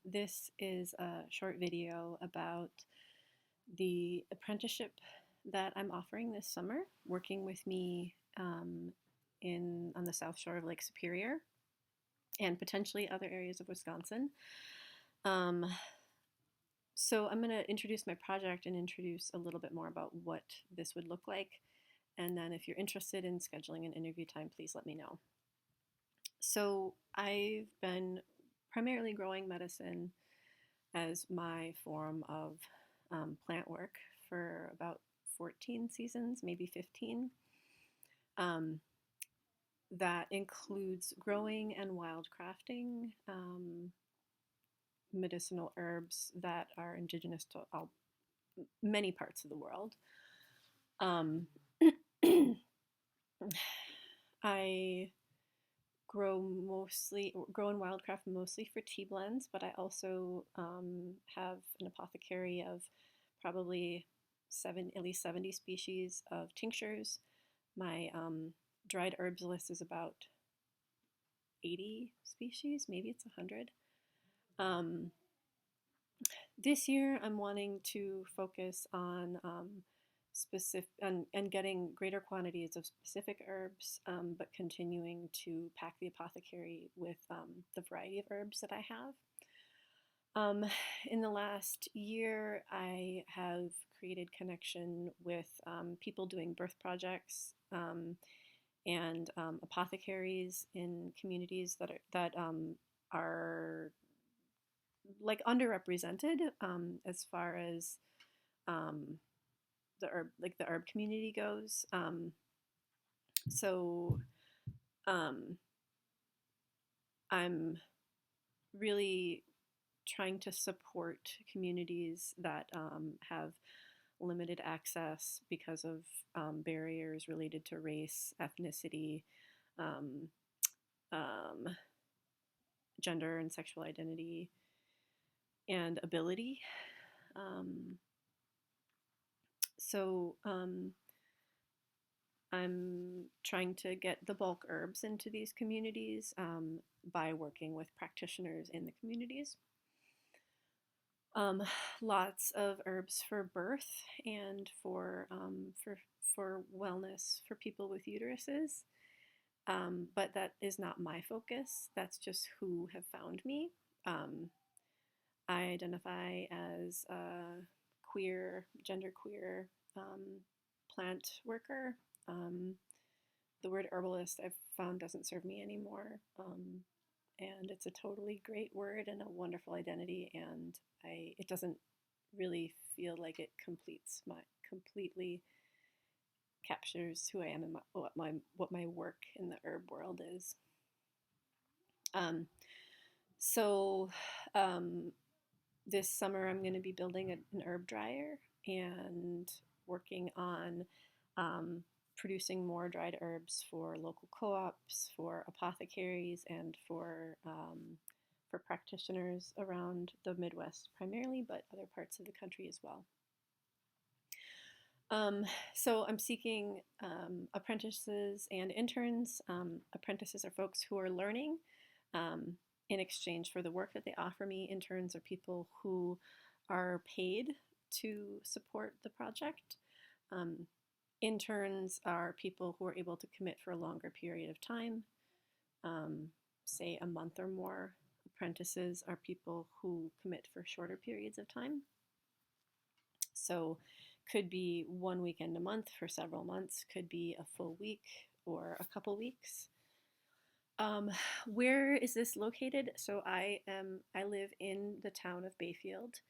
This is a short video about the apprenticeship that I'm offering this summer, working with me on the south shore of Lake Superior and potentially other areas of Wisconsin. Um, so I'm going to introduce my project and introduce a little bit more about what this would look like. And then if you're interested in scheduling an interview time, please let me know. So I've been primarily growing medicine as my form of plant work for about 14 seasons, maybe 15. Um, that includes growing and wildcrafting medicinal herbs that are indigenous to many parts of the world. I grow and wildcraft mostly for tea blends, but I also have an apothecary of probably at least 70 species of tinctures. My dried herbs list is about 80 species, maybe it's 100. This year I'm wanting to focus on specific and getting greater quantities of specific herbs, but continuing to pack the apothecary with the variety of herbs that I have. In the last year, I have created connection with people doing birth projects and apothecaries in communities that are like underrepresented as far as the herb community goes. So I'm really trying to support communities that have limited access because of barriers related to race, ethnicity, um, um, gender and sexual identity, and ability. So I'm trying to get the bulk herbs into these communities by working with practitioners in the communities. Lots of herbs for birth and for wellness for people with uteruses, but that is not my focus. That's just who have found me. I identify as a queer, genderqueer plant worker. The word herbalist I've found doesn't serve me anymore. And it's a totally great word and a wonderful identity, and it doesn't really feel like it completely captures who I am and what my work in the herb world is. So this summer I'm going to be building an herb dryer and working on producing more dried herbs for local co-ops, for apothecaries, and for practitioners around the Midwest primarily, but other parts of the country as well. So I'm seeking apprentices and interns. Apprentices are folks who are learning in exchange for the work that they offer me. Interns are people who are paid to support the project. Interns are people who are able to commit for a longer period of time, say a month or more. Apprentices are people who commit for shorter periods of time. So could be 1 weekend a month for several months, could be a full week or a couple weeks. Where is this located? So I live in the town of Bayfield,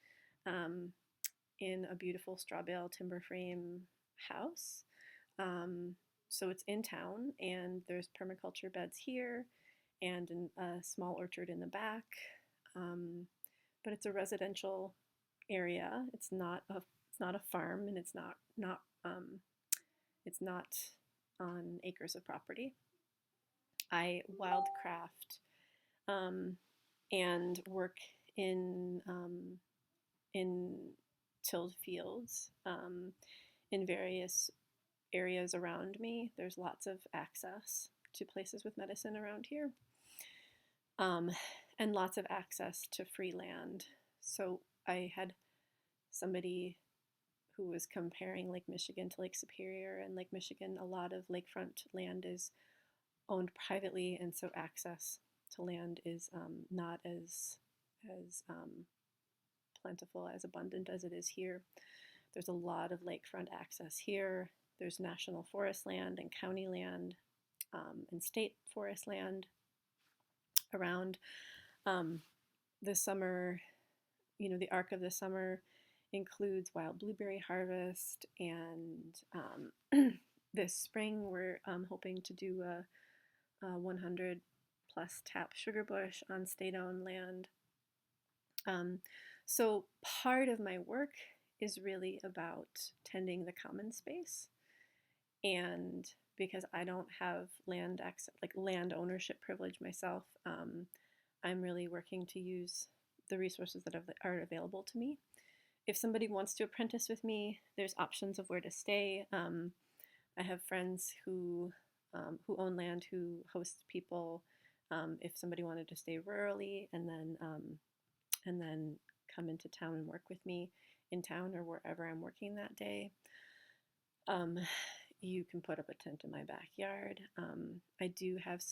in a beautiful straw bale timber frame house. So it's in town, and there's permaculture beds here and a small orchard in the back. But it's a residential area. It's not a farm, and it's not on acres of property. I wildcraft and work in tilled fields in various areas around me. There's lots of access to places with medicine around here. and lots of access to free land. So I had somebody who was comparing Lake Michigan to Lake Superior, and Lake Michigan, a lot of lakefront land is owned privately, and so access to land is not as plentiful, as abundant as it is here. There's a lot of lakefront access here. There's national forest land and county land and state forest land around. The summer, the arc of the summer includes wild blueberry harvest, and this spring we're hoping to do a 100 plus tap sugar bush on state-owned land. So part of my work is really about tending the common space, and because I don't have land access, like land ownership privilege myself, I'm really working to use the resources that are available to me. If somebody wants to apprentice with me, there's options of where to stay. I have friends who own land, who host people. If somebody wanted to stay rurally and then come into town and work with me in town or wherever I'm working that day, you can put up a tent in my backyard. I do have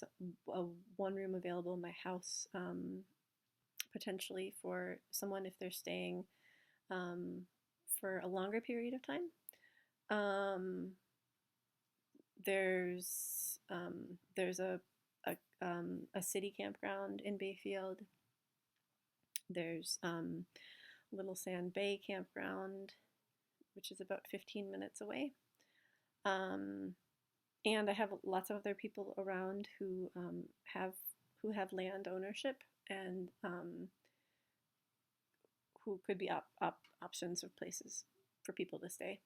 one room available in my house, potentially for someone if they're staying for a longer period of time. There's a city campground in Bayfield. There's Little Sand Bay campground, which is about 15 minutes away. And I have lots of other people around who have land ownership, and who could be options of places for people to stay.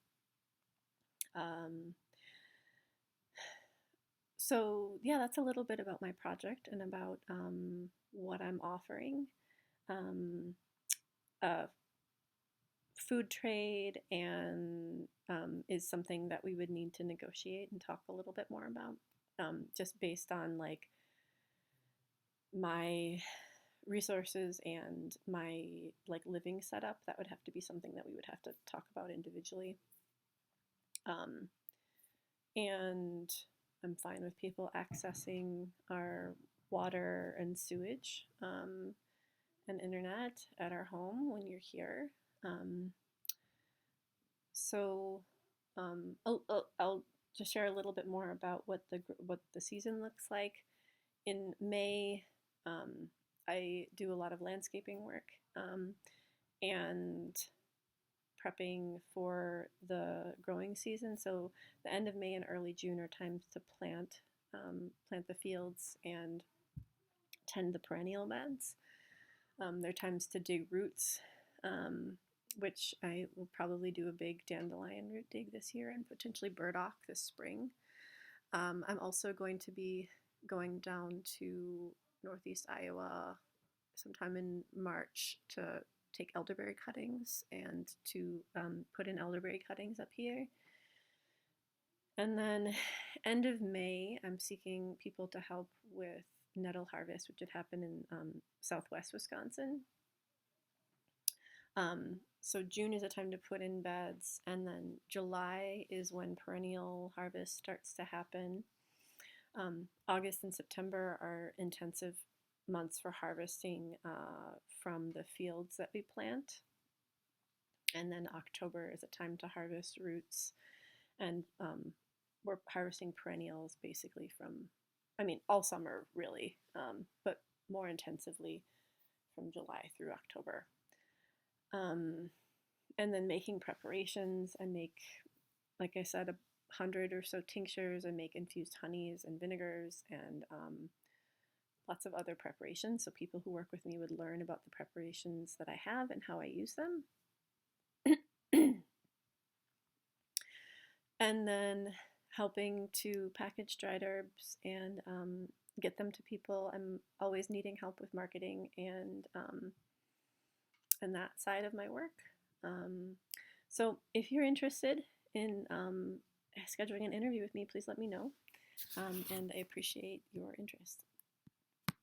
So yeah, that's a little bit about my project and about what I'm offering. Food trade and is something that we would need to negotiate and talk a little bit more about, just based on like my resources and my like living setup. That would have to be something that we would have to talk about individually. And I'm fine with people accessing our water and sewage and internet at our home when you're here. So I'll just share a little bit more about what the season looks like. In May, I do a lot of landscaping work and prepping for the growing season. So the end of May and early June are times to plant the fields and tend the perennial beds. They're times to dig roots, which I will probably do a big dandelion root dig this year and potentially burdock this spring. I'm also going to be going down to northeast Iowa sometime in March to take elderberry cuttings and to put in elderberry cuttings up here. And then end of May, I'm seeking people to help with nettle harvest, which would happen in southwest Wisconsin. So June is a time to put in beds, and then July is when perennial harvest starts to happen. August and September are intensive months for harvesting from the fields that we plant. And then October is a time to harvest roots. And we're harvesting perennials basically all summer really, but more intensively from July through October. And then making preparations. I make, like I said, 100 or so tinctures. I make infused honeys and vinegars and lots of other preparations. So people who work with me would learn about the preparations that I have and how I use them. And then helping to package dried herbs and get them to people. I'm always needing help with marketing and that side of my work. So if you're interested in scheduling an interview with me, please let me know. And I appreciate your interest.